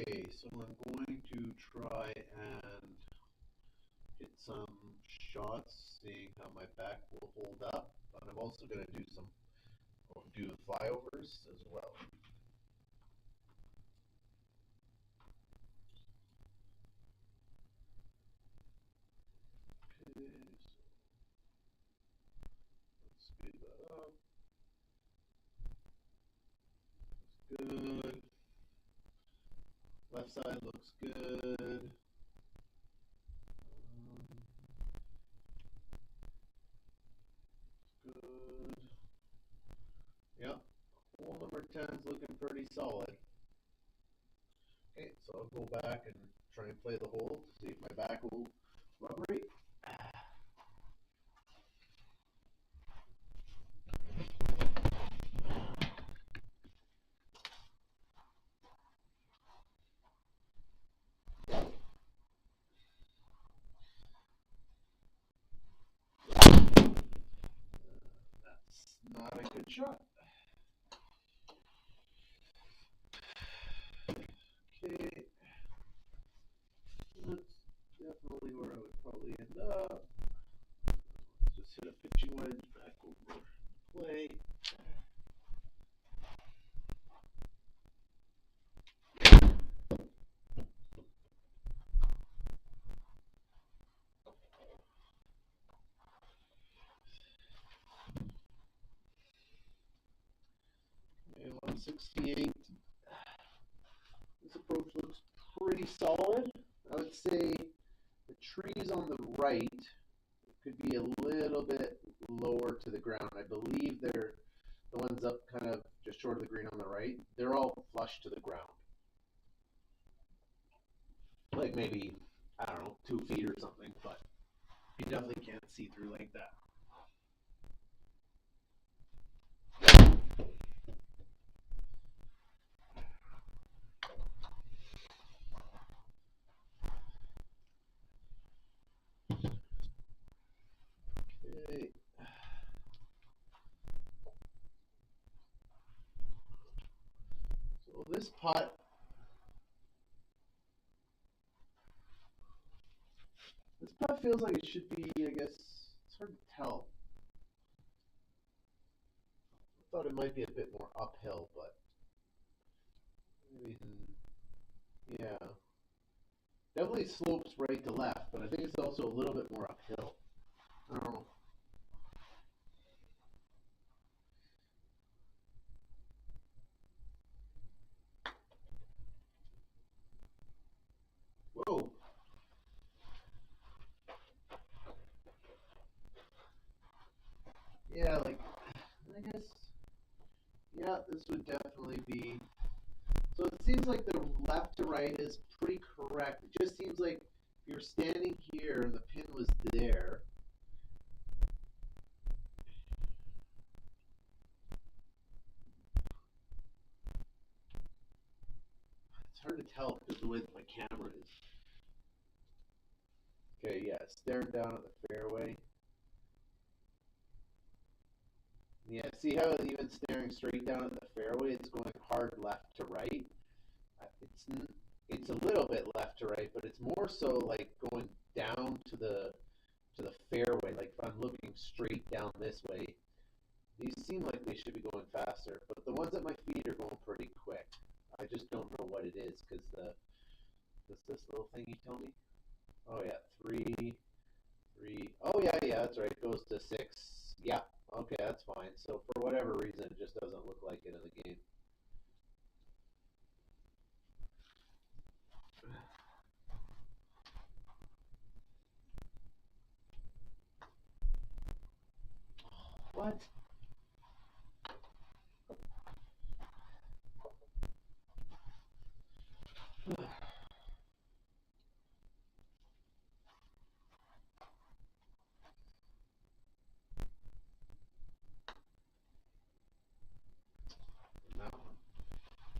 Okay, so I'm going to try and hit some shots, seeing how my back will hold up. But I'm also going to do flyovers as well. Okay, so let's speed that up. Good. Left side looks good. Good. Yep. Hole number 10 is looking pretty solid. Okay, so I'll go back and try and play the hole, see if my back will cooperate. 's not a good shot. Okay, that's definitely where I would probably end up. Let's just hit a pitching wedge back over the plate. And 168. This approach looks pretty solid. I would say the trees on the right could be a little bit lower to the ground. I believe they're the ones up kind of just short of the green on the right. They're all flush to the ground. Like maybe, I don't know, 2 feet or something, but you definitely can't see through like that. Okay. So this putt feels like it should be, I guess, it's hard to tell. I thought it might be a bit more uphill, but maybe, yeah. Definitely slopes right to left, but I think it's also a little bit more uphill. I don't know. Whoa. Yeah, like, I guess, yeah, this would definitely be. So it seems like the left to right is pretty correct. It just seems like if you're standing here and the pin was there, it's hard to tell because of the way that my camera is. Okay, yeah, staring down at the fairway. Yeah, see how even staring straight down at the fairway, it's going hard left to right. It's it's a little bit left to right, but it's more so like going down to the fairway. Like if I'm looking straight down this way, these seem like they should be going faster, but the ones at my feet are going pretty quick. I just don't know what it is because this little thing you tell me. Oh yeah, three, three. Oh yeah, yeah, that's right. It goes to 6. Yeah, okay, that's fine. So for whatever reason, it just doesn't look like it in the game. What? No,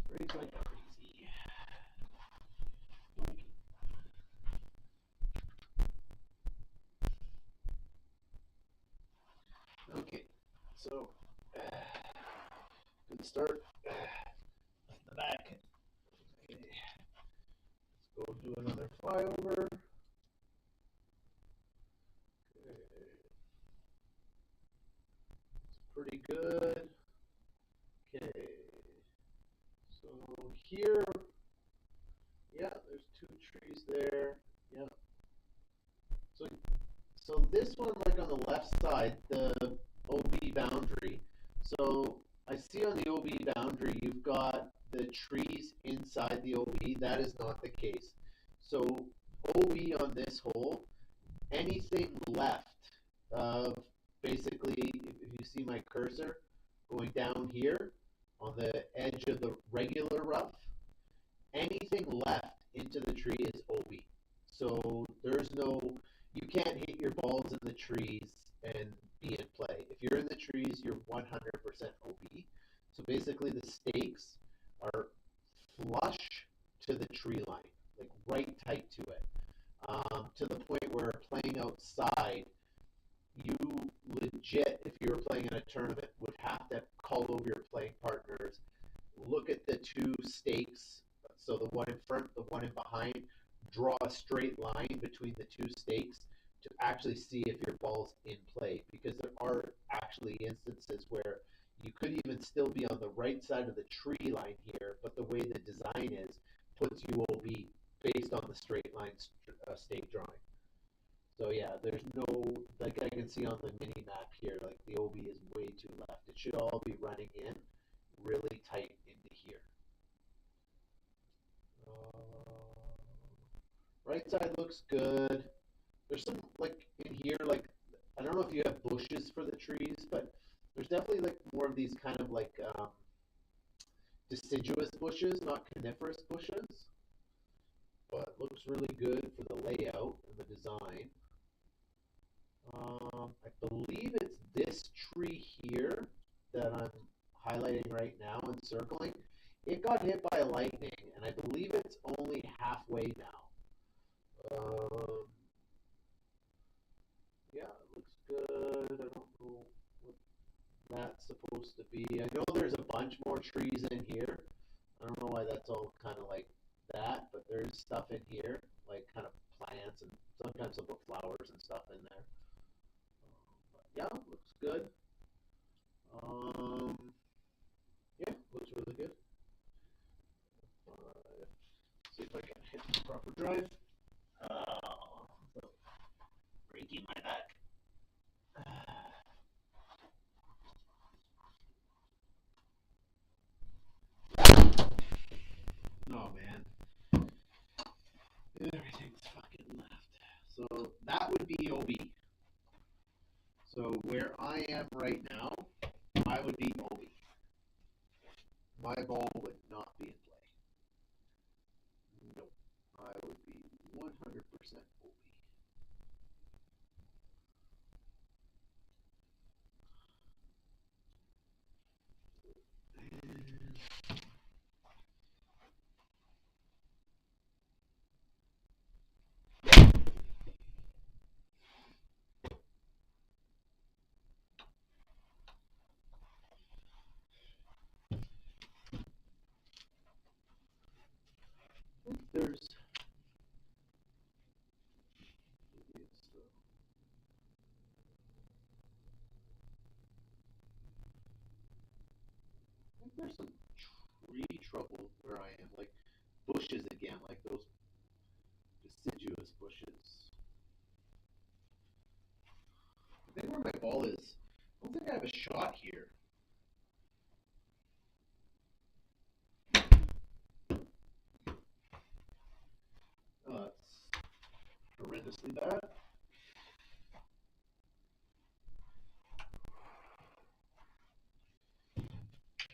raise like crazy. Okay, so good start. The back. Okay. go do another flyover. Okay. It's pretty good. Okay. So here, yeah, there's two trees there. Yeah. So this one, like on the left side, the OB boundary. So I see on the OB boundary, you've got the trees inside the OB. That is not the case. So OB on this hole, anything left of basically, if you see my cursor going down here on the edge of the regular rough, anything left into the tree is OB. So there's no, you can't hit your balls in the trees and be in play. If you're in the trees, you're 100% OB. So basically the stakes are flush to the tree line, like right tight to it, to the point where playing outside, you legit, if you were playing in a tournament, would have to call over your playing partners, look at the two stakes, so the one in front, the one in behind, draw a straight line between the two stakes to actually see if your ball's in play. Because there are actually instances where you could even still be on the right side of the tree line here, but the way the design is puts you OB based on the straight line stake drawing. So yeah, there's no, like I can see on the mini map here, like the OB is way too left. It should all be running in really tight into here. Right side looks good. There's some, like in here, like, I don't know if you have bushes for the trees, but there's definitely like more of these kind of like deciduous bushes, not coniferous bushes. But looks really good for the layout and the design. I believe it's this tree here that I'm highlighting right now and circling. It got hit by lightning, and I believe it's only halfway now. Yeah, it looks good. I don't know what that's supposed to be. I know there's a bunch more trees in here. I don't know why that's all kind of like that, but there's stuff in here, like kind of plants, and sometimes they'll put flowers and stuff in there. But yeah, looks good. Um, yeah, looks really good. See if I can hit the proper drive. Oh, breaking my back. Oh man, everything's fucking left. So that would be OB. So where I am right now, I would be OB. My ball would not be in play. Nope. I would be 100% OB. There's I think there's some tree trouble where I am, like bushes again, like those deciduous bushes. I think where my ball is, I don't think I have a shot here. It's horrendously bad.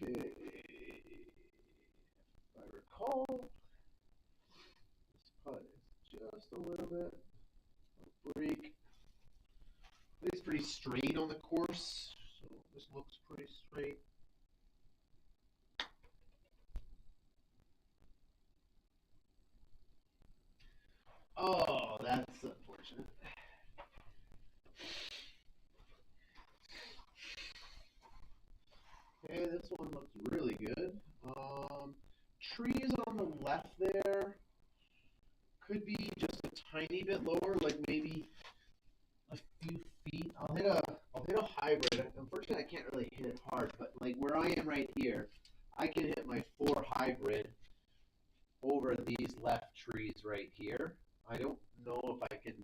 Okay. If I recall, this putt is just a little bit of break. It's pretty straight on the course, so this looks pretty straight. Oh, that's unfortunate. Okay, this one looks really good. Trees on the left there. could be just a tiny bit lower, like maybe a few feet. I'll hit a hybrid. Unfortunately, I can't really hit it hard, but like where I am right here, I can hit my 4 hybrid over these left trees right here. I don't know if I can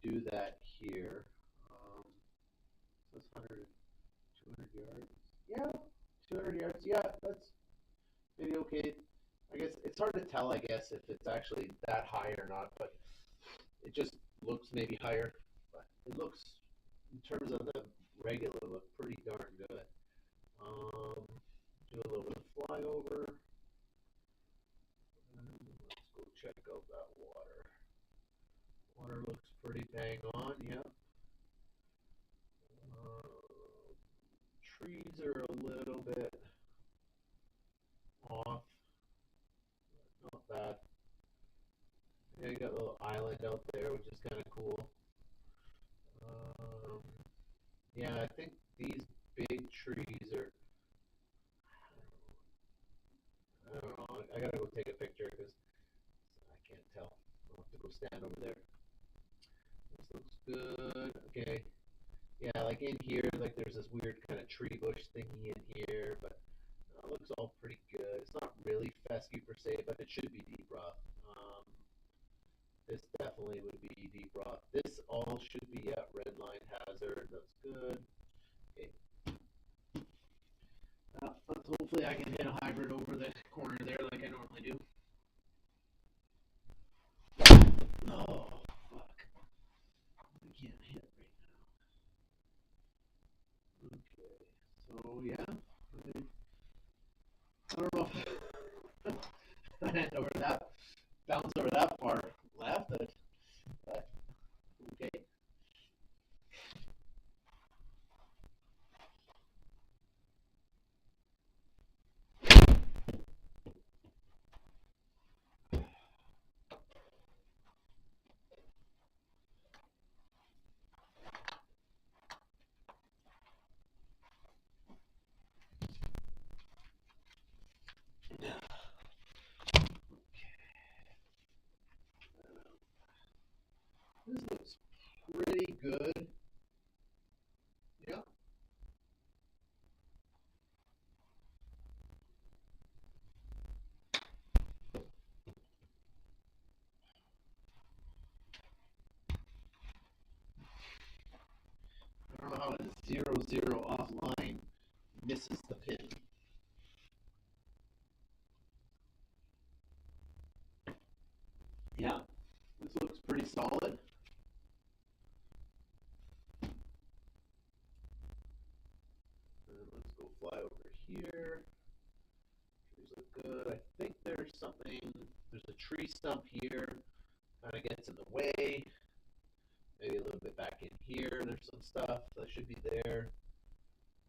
do that here. So it's 100, 200 yards. Yeah, 200 yards. Yeah, that's maybe okay. I guess it's hard to tell, I guess, if it's actually that high or not, but it just looks maybe higher. But it looks, in terms of the regular look, pretty darn good. Um, do a little bit of flyover. Let's go check out that water. Water looks pretty bang on, yeah. Trees are a little bit off, not bad. Yeah, you got a little island out there, which is kind of cool. Um, yeah, I think these big trees are. I don't know. I gotta go take a picture because I can't tell. I'll have to go stand over there. This looks good. Okay. Yeah, like in here, like there's this weird kind of tree bush thingy in here, but it looks all pretty good. It's not really fescue per se, but it should be deep rock. This definitely would be deep rock. This all should be at red line hazard. That's good. Okay. Hopefully I can hit a hybrid over the corner there like I normally do. Oh, fuck. I can't hit right now. Okay. So, yeah. I don't know if I didn't know where that bounced over that far left, but okay. This looks pretty good. Yeah. I don't know how a 0-0 offline misses the pin. Yeah. This looks pretty solid. And let's go fly over here. Trees look good. I think there's a tree stump here. Kind of gets in the way. Maybe a little bit back in here. There's some stuff that should be there.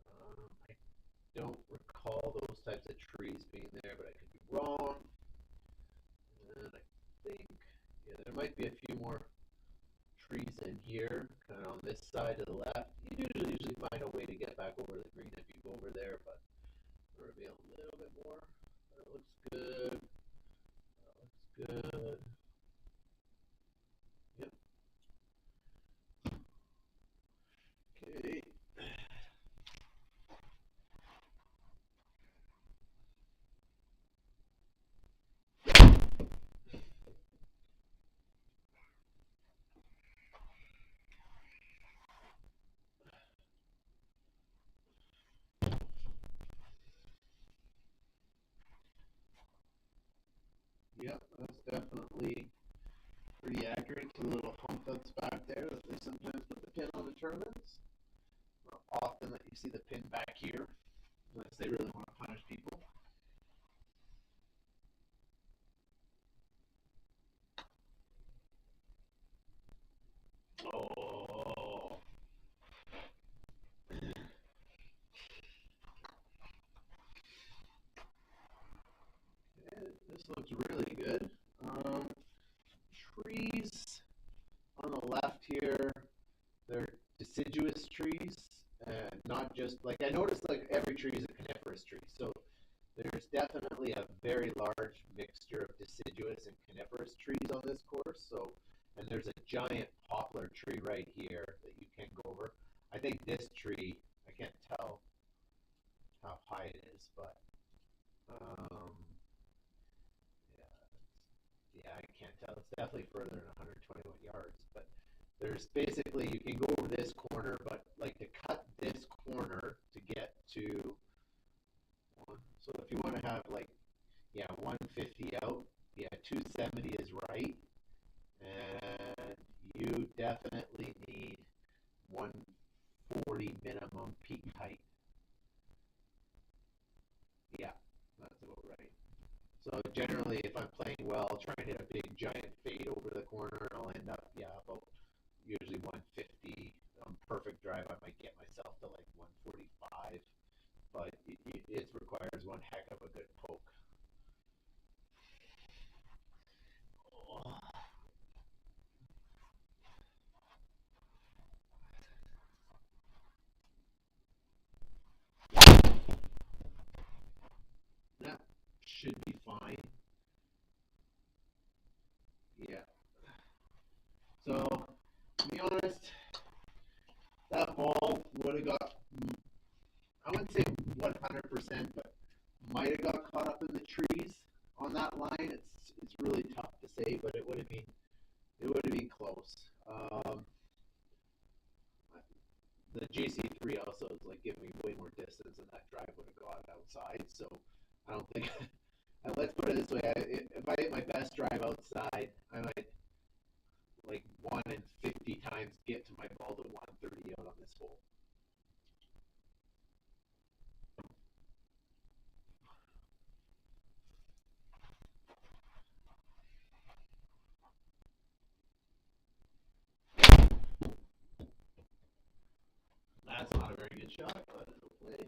I don't recall those types of trees being there, but I could be wrong. And I think, yeah, there might be a few more trees in here, kind of on this side to the left. You usually find a way to get back over the green if you go over there, but there will be a little bit more. That looks good. That looks good. Yep. Okay. Yep, that's definitely pretty accurate to the little hump that's back there that they sometimes put the pin on the tournaments. Not often that you see the pin back here, unless they really want to punish people. Oh, this looks really good. Trees on the left here, they're deciduous trees, not just like I noticed like every tree is a coniferous tree. So There's definitely a very large mixture of deciduous and coniferous trees on this course. So, and there's a giant poplar tree right here that you can go over. I think this tree, I can't tell how high it is, but um, yeah, I can't tell. It's definitely further than 121 yards, but there's basically you can go over this corner, but like to cut this corner to get to one. So if you want to have like 150 out, 270 is right, and you definitely need 140 minimum peak height. Yeah, that's about right. So generally, if I'm playing well, I'll try and hit a big giant fade over the corner, and I'll end up, about usually 150. On perfect drive, I might get myself to like 145, but it requires one heck of a good poke. That should be fine. Yeah. So, to be honest, that ball would have got, I wouldn't say 100%, but might have got caught up in the trees on that line. It's really tough to say, but it would have been close. The JC3 also is like giving me way more distance, and that drive would have gone outside. So I don't think. Let's put it this way: if I hit my best drive outside, I might like 1 in 50 times get to my ball to 130 out on this hole. That's not a very good shot, but it'll play.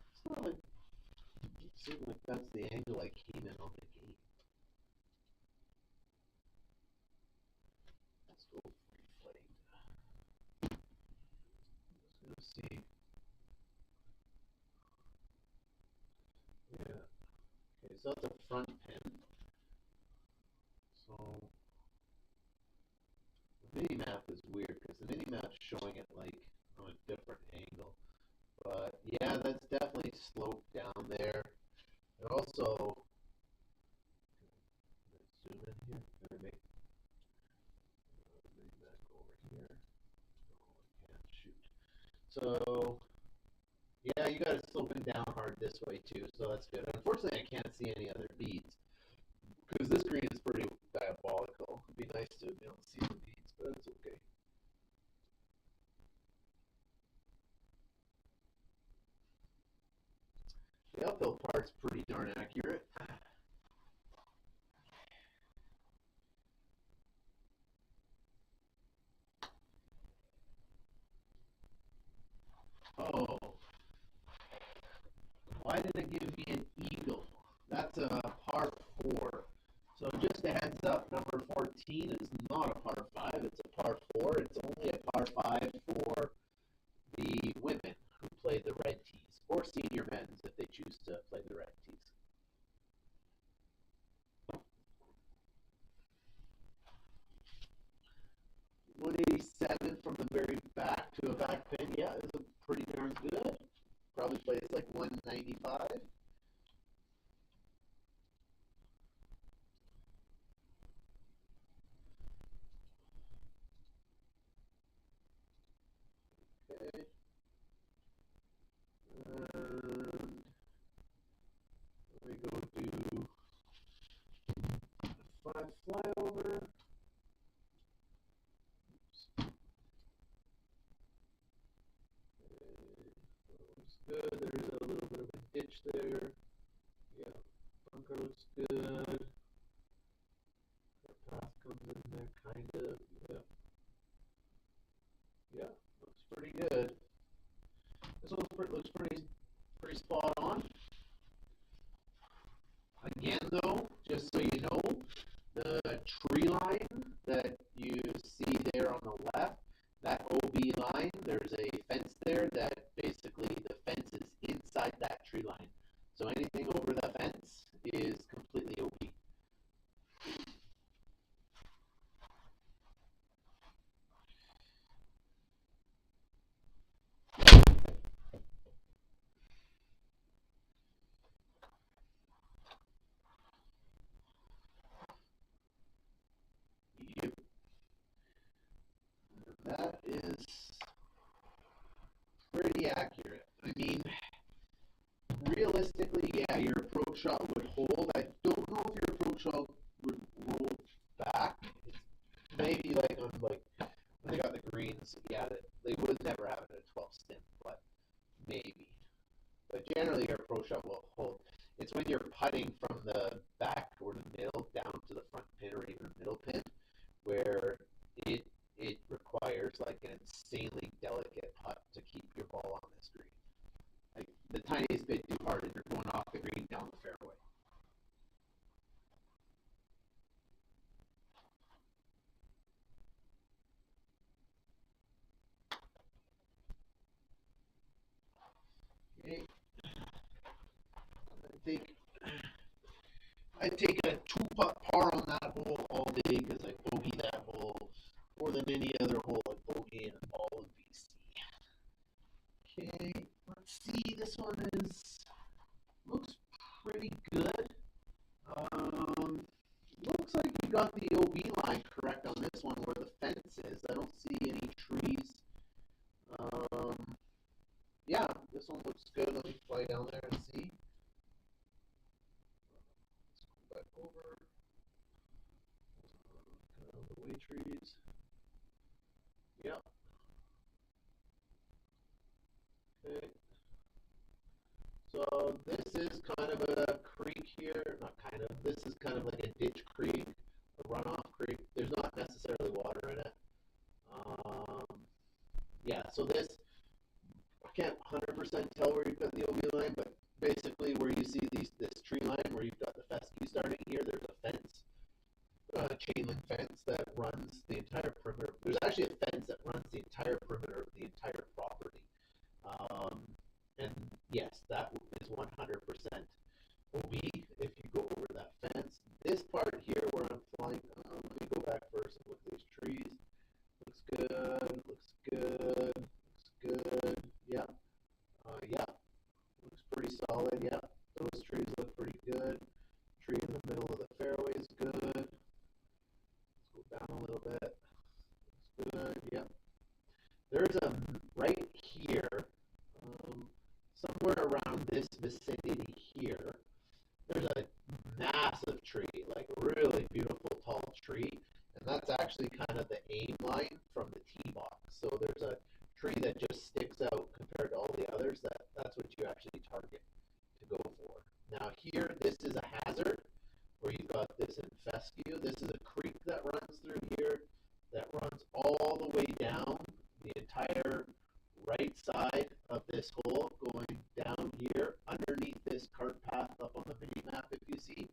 It's not like it seems like that's the angle I came in on the game. Let's go free flight. Let's see. Yeah. Okay, so that's a front pin. So the mini map is weird because the mini map's showing it like on a different angle. But yeah, that's definitely sloped down there. It also zoom in here. Can I make that go over here? No, I can't shoot. So yeah, you got it sloping down hard this way too, so that's good. Unfortunately, I can't see any other beads because this green is pretty diabolical. It'd be nice to be able to see the beads, but it's okay. The uphill part's pretty darn accurate. Oh, why did it give me an eagle? That's a par 4. So just a heads up, number 14 is not a par 5, it's a par 4. It's only a par 5 for the women who play the red tees, or senior men's if they choose to play the red tees. 187 from the very back to a back pin, yeah, is a pretty darn good. Probably plays like 195. Okay. And we go to 5 flyover. Oops. Okay. Looks good. There's a little bit of a ditch there. Yeah. Bunker looks good. Our path comes in there, kind of. Yeah. Yeah. Looks pretty good. This one looks pretty spot on. Again, though, just so you know, the tree line that you see there on the left, that OB line, there's a fence there that basically the fence is inside that tree line. So anything over the fence is completely OB. Yep. That is pretty accurate. I mean, realistically, yeah, your approach shot would hold. I don't know if your approach shot would roll back. It's maybe like on like when they got the greens, yeah, they would never have it at 12 stim, but maybe. But generally, your approach shot will hold. It's when you're putting from the back or the middle down to the front pin or even a middle pin where it requires like an insanely delicate putt to keep your ball on this green. Like the tiniest bit too hard and you're going off the green down the fairway. Okay. I think I'd take a two putt par on that hole all day because I bogey that hole more than any other hole I bogey in all of BC. Okay, let's see. This one looks pretty good. Looks like you got the OB line correct on this one where the fence is. I don't see any trees. Yeah, this one looks good. Let me fly down there and see. Let's go back over. The way trees. Yep. Okay. So this is kind of a creek here. Not kind of. This is kind of like a ditch creek, a runoff creek. There's not necessarily water in it. Yeah, so this, I can't 100% tell where you've got the OB line, but basically where you see this tree line where you've got the fescue starting here, there's a fence, chain link fence that runs the entire perimeter. There's actually a fence that runs the entire perimeter of the entire property. And yes, that is 100% OB if you go over that fence. This part here where I'm flying, let me go back first and look at these trees. Looks good, looks good, looks good. Yeah, yeah, looks pretty solid. Yeah, those trees look pretty good. Tree in the middle of the fairway is good. Let's go down a little bit. Looks good. Yeah. There's a right here, somewhere around this vicinity here. There's a massive tree, like really beautiful tall tree, and that's actually kind of the aim line from the tee box. So there's a tree that just sticks out compared to all the others. That's what you actually target to go for. Now here, this is a hazard where you've got this in fescue. This is a creek that runs through here that runs all the way down the entire right side of this hole, going down here underneath this cart path up on the mini map if you see,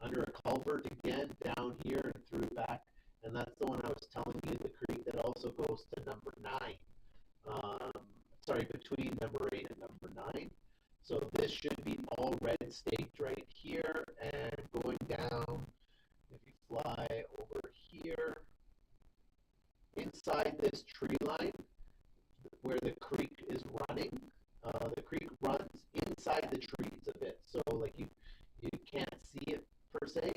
under a culvert again, down here and through back. And that's the one I was telling you, the creek that also goes to number 9. Sorry, between number 8 and number 9. So this should be all red staked right here and going down. If you fly over here, inside this tree line where the creek is running, the creek runs inside the trees a bit. So like you can't see it per se,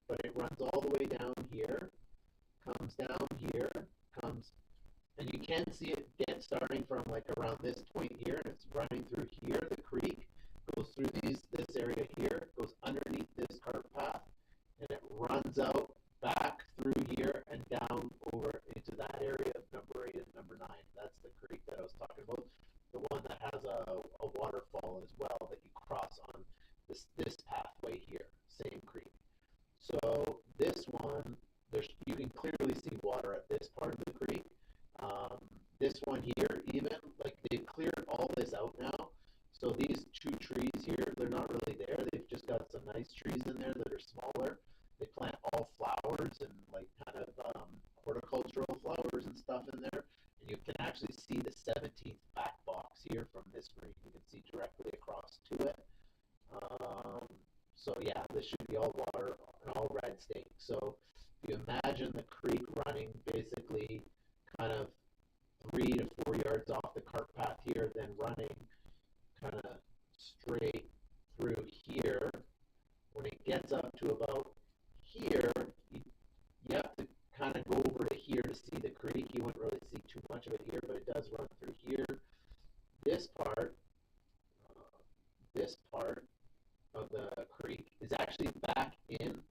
but it runs all the way down here, comes down here, comes, and you can see it starting from like around this point here, and it's running through here, the creek, goes through this area here, goes underneath this cart path, and it runs out back through here and down over into that area of number 8 and number 9. That's the creek that I was talking about, the one that has a waterfall as well that you cross on this pathway here, same creek. So this one, you can clearly see water at this part of the creek. This one here, even, like they've cleared all this out now. So these two trees here, they're not really there. They've just got some nice trees in there that are smaller. They plant all flowers and like kind of horticultural flowers and stuff in there. And you can actually see the 17th back box here from this green. You can see directly across to it. So yeah, this should be all water and all red stake. So if you imagine the creek running basically kind of 3 to 4 yards off the cart path here, then running kind of straight through here. When it gets up to about here, you have to kind of go over to here to see the creek. You wouldn't really see too much of it here, but it does run through here. This part of the creek is actually back in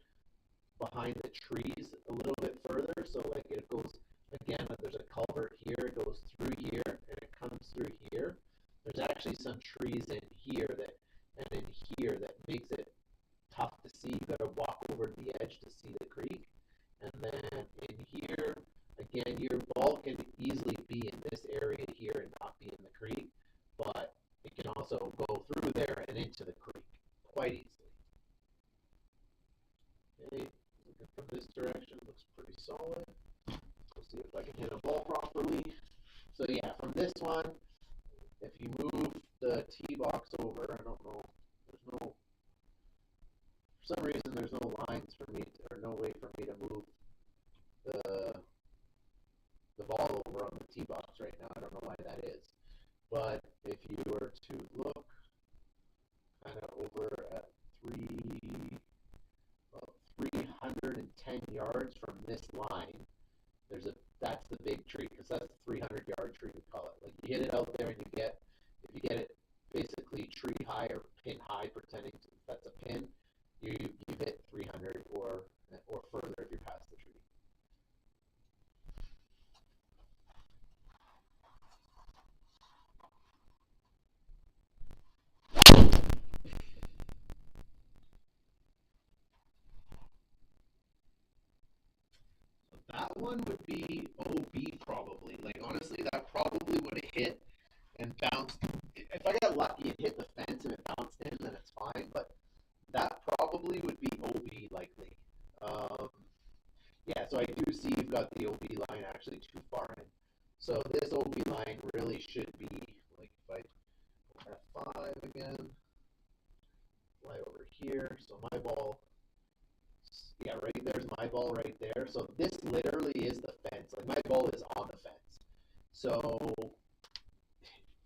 behind the trees a little bit further. So like it goes again, there's a culvert here, it goes through here and it comes through here. There's actually some trees in here and in here that makes it tough to see. You got to walk over the edge to see the creek. And then in here, again, your ball can easily be in this area here and not be in the creek, but it can also go through there and into the creek quite easily. Okay, looking from this direction, looks pretty solid. Let's see if I can hit a ball properly. So yeah, from this one, if you move the tee box over, I don't know, for some reason there's no lines for me, or no way for me to move the ball over on the tee box right now. I don't know why that is. But if you were to look kind of over at 310 yards from this line, that's the big tree, because that's a 300-yard tree, we call it. Like you hit it out there and if you get it basically tree high or pin high, pretending that's a pin, you hit 300 or further if you're past the tree. That one would be OB probably. Like honestly, that probably would have hit and bounced. If I got lucky and hit the fence and it bounced in, then it's fine. But that probably would be OB likely. Yeah, so I do see you've got the OB line actually too far in. So this OB line really should be like if I F5 again, fly over here. So my ball. Yeah, right there's my ball right there. So this literally is the fence. Like my ball is on the fence. So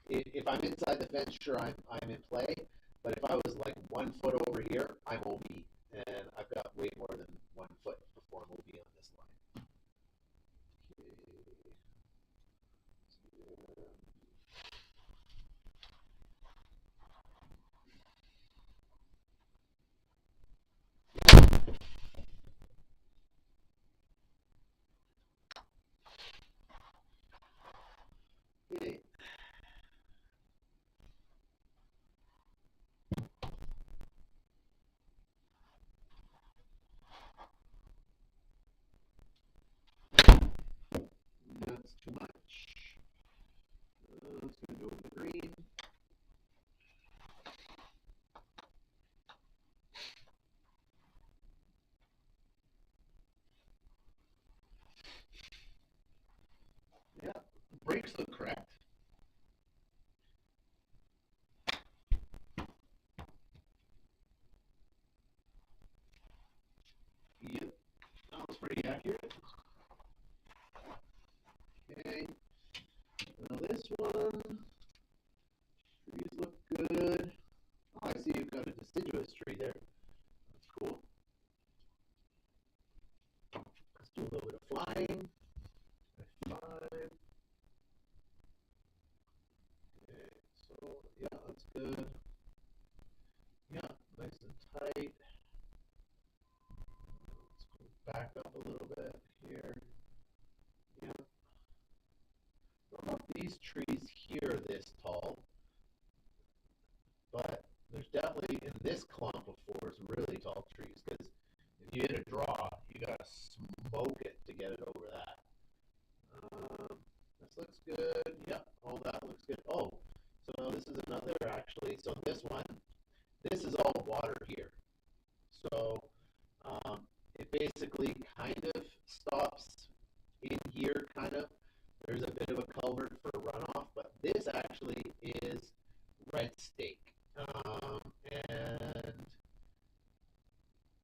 if I'm inside the fence, sure I'm in play. But if I was like 1 foot over here, I'm OB, and I've got way more than 1 foot before I'm OB on this line. Okay. That's too much. Let's go with the green. Yeah, brakes look correct. Yep, that was pretty accurate. Okay, now this one, trees look good. Oh, I see you've got a deciduous tree there. That's cool. Let's do a little bit of flying. F5. Okay, so yeah, that's good. Yeah, nice and tight. Let's go back up a little bit here. Yeah. I don't know if these trees here are this tall, but there's definitely in this clump of forest really tall trees, because if you hit a draw, you gotta smoke it to get it over that. This looks good. Yep, all that looks good. Oh, so this is another actually. So this one, this is all water here. So it basically kind of stops in here, kind of. There's a bit of a culvert for runoff, but this actually is red stake. And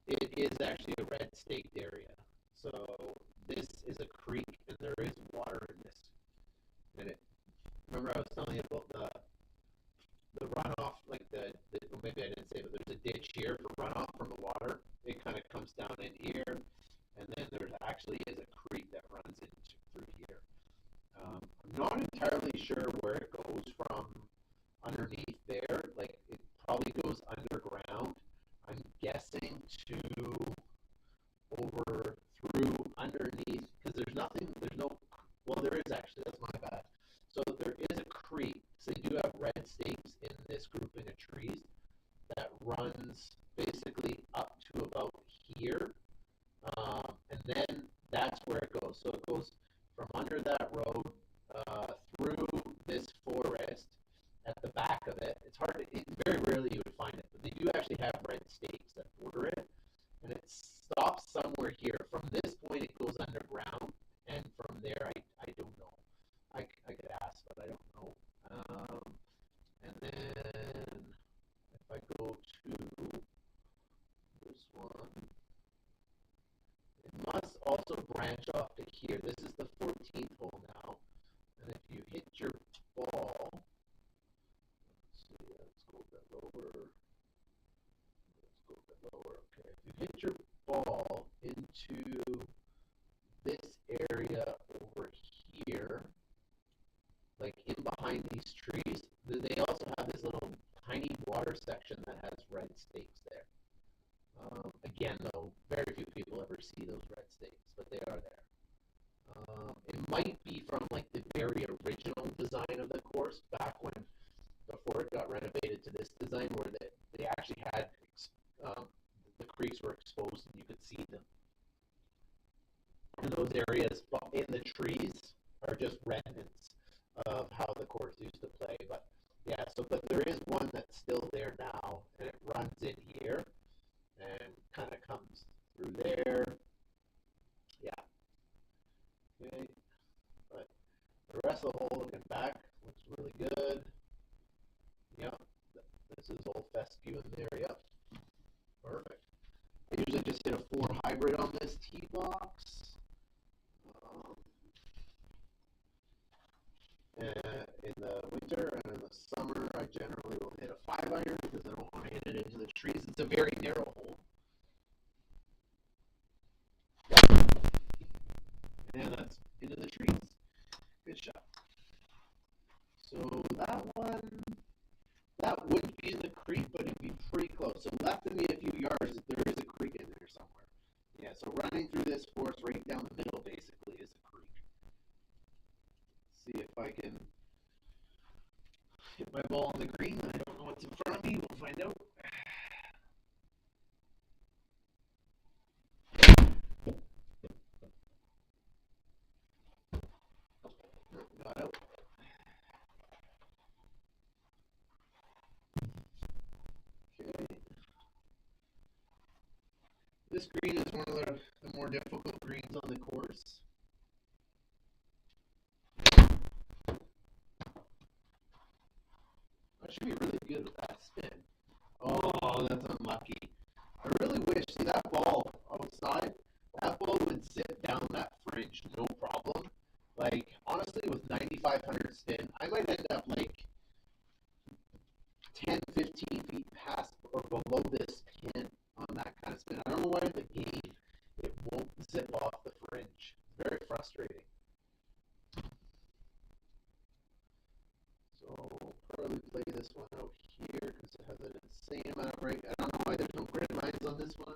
it is actually a red staked area. So this is a creek, and there is water in this. And remember I was telling you about the runoff, like well, maybe I didn't say, but there's a ditch here for runoff from the water. It kind of comes down in here, and then there actually is a creek that runs through here. I'm not entirely sure where it goes from underneath there. Like, it probably goes underground. I'm guessing to over through underneath, because well, there is actually, that's my bad. So there is a creek, so they do have red stakes in this grouping of trees that runs basically up to about here, and then that's where it goes. So it goes from under that road through this forest. At the back of it, it's very rarely you would find it, but they do actually have red stakes that border it, and it stops somewhere here. From this point, it goes underground, and from there, I don't know. I could ask, but I don't know. And then if I go to this one, it must also branch off to here. This is the 14th hole now, and if you hit your ball, let's see, let's go a bit lower. Okay, if you hit your ball into this area over here, like in behind these trees, they also have this little tiny water section that has red stakes there. Again, though, very few people ever see those red stakes, but they are there. It might be from like the very original design of the course, back when, before it got renovated to this design, where they actually had the creeks were exposed and you could see them. And those areas in the trees are just remnants of how the course used to play. But yeah, but there is one that's still there now, and it runs in here and kind of comes through there. Yeah. Okay. But the rest of the hole, looking back, looks really good. Yep. This is old fescue in there. Yep. Perfect. I usually just hit a 4 hybrid on this tee box. In the winter, and in the summer, I generally will hit a 5 iron because I don't want to hit it into the trees. It's a very narrow hole. And that's into the trees. Good shot. So that one, that would be in the creek, but it'd be pretty close. So left of me a few yards, there is a creek in there somewhere. Yeah, so running through this forest right down the middle basically is a creek. See if I can hit my ball on the green. I don't know what's in front of me. We'll find out. Got out. Okay. This green is one of the more difficult greens on the course. I should be really good with that spin. Oh, that's unlucky. I really wish, see that ball outside, that ball would sit down that fringe, no problem. Like, honestly, with 9,500 spin, I might end up like 10, 15 feet past or below this pin on that kind of spin. I don't know why in the game it won't zip off the fringe. It's very frustrating. So probably play this one out here because it has an insane amount of break. I don't know why there's no grid lines on this one.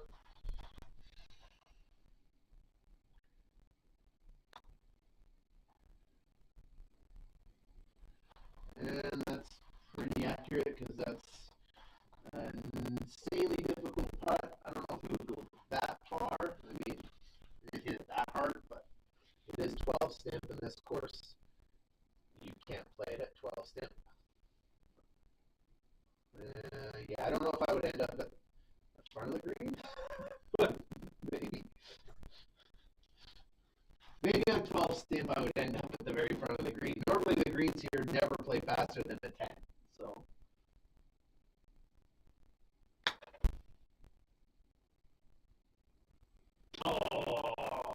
And that's pretty accurate because that's an insanely difficult putt. I don't know if it would go that far. I mean, it hit it that hard, but it is 12 stimp in this course. You can't play it at 12 stimp. Yeah, I don't know if I would end up at front of the green. standby would end up at the very front of the green. Normally the greens here never play faster than a 10. So. Oh.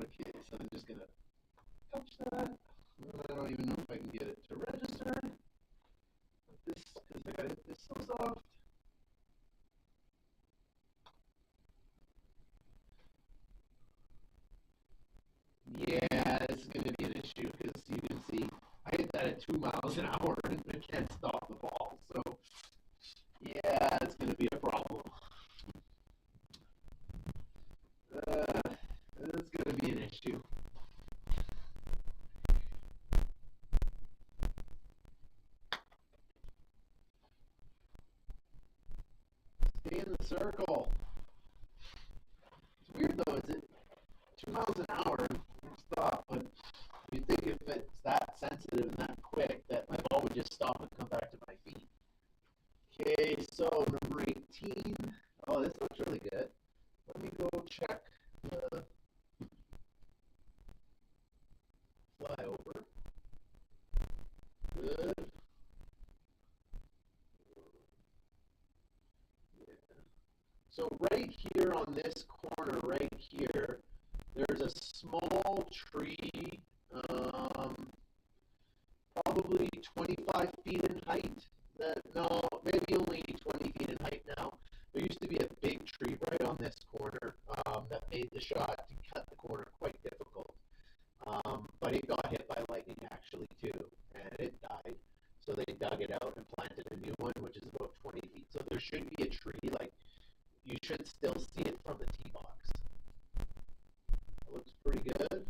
Okay, so I'm just gonna touch that. I don't even know if I can get it to register. This, because I gotta hit this so soft. Yeah, this is going to be an issue because you can see I hit that at 2 miles an hour and I can't stop the ball. So, yeah, it's going to be a problem. It's going to be an issue. Stay in the circle. It's weird though, is it 2 miles an hour? Stop, but you think if it's that sensitive and that quick that my ball would just stop and come back to my feet. Okay, so number 18. Oh, this looks really good. Let me go check the flyover. Good. Yeah. So right here on this corner, right here, there's a small tree, probably 25 feet in height. No, maybe only 20 feet in height now. There used to be a big tree right on this corner that made the shot to cut the corner quite difficult. But it got hit by lightning actually too, and it died. So they dug it out and planted a new one, which is about 20 feet. So there should be a tree, like you should still see it from the tee box. It looks pretty good.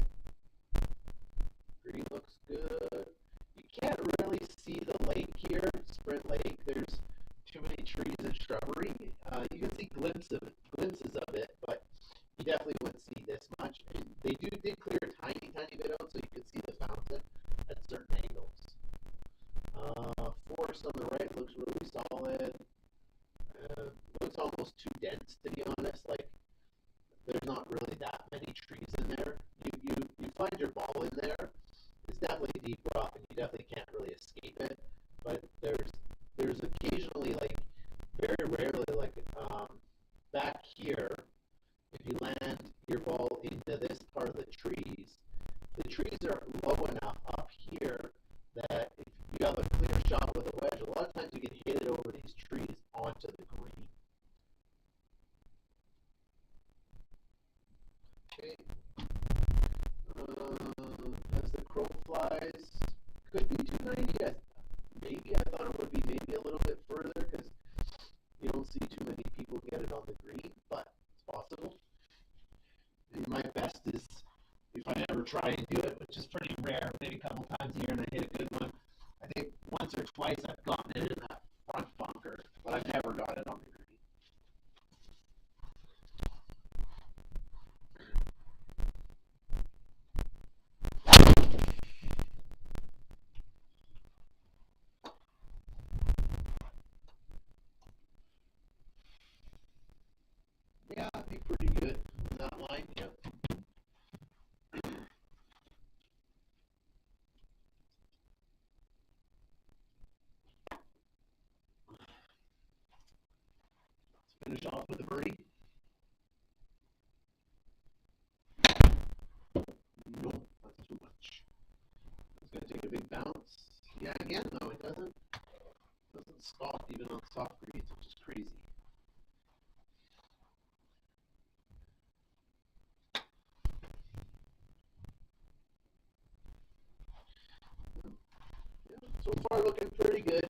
Green looks good. You can't really see the lake here, Sprint Lake. There's too many trees and shrubbery. You can see glimpses of it, but you definitely wouldn't see this much. And they did clear a tiny bit out, so you could see the fountain at certain angles. Forest on the right looks really solid. Looks almost too dense, to be honest. Like there's not really that many trees in there. You find your ball in there. It's definitely deep rough, and you definitely can't really escape it. But there's occasionally, like very rarely, like back here, if you land your ball into this part of the trees are low enough up here that if you have a clear shot with a wedge, a lot of times you can hit it over these trees onto the green. Okay. As the crow flies, could be 290. Maybe I thought it would be maybe a little bit further because you don't see too many people get it on the green, but it's possible. And my best is if I ever try and do it, which is pretty rare, maybe a couple times a year, and I hit a good one. I think once or twice I've gotten it in that front bunker, but I've never got it on the green. Yeah, I'd be pretty good on that line. Yep. Let's finish off with a birdie. Nope, that's too much. It's gonna take a big bounce. Yeah, again though, it doesn't stop even on soft greens, which is crazy. Yeah, so far looking pretty good.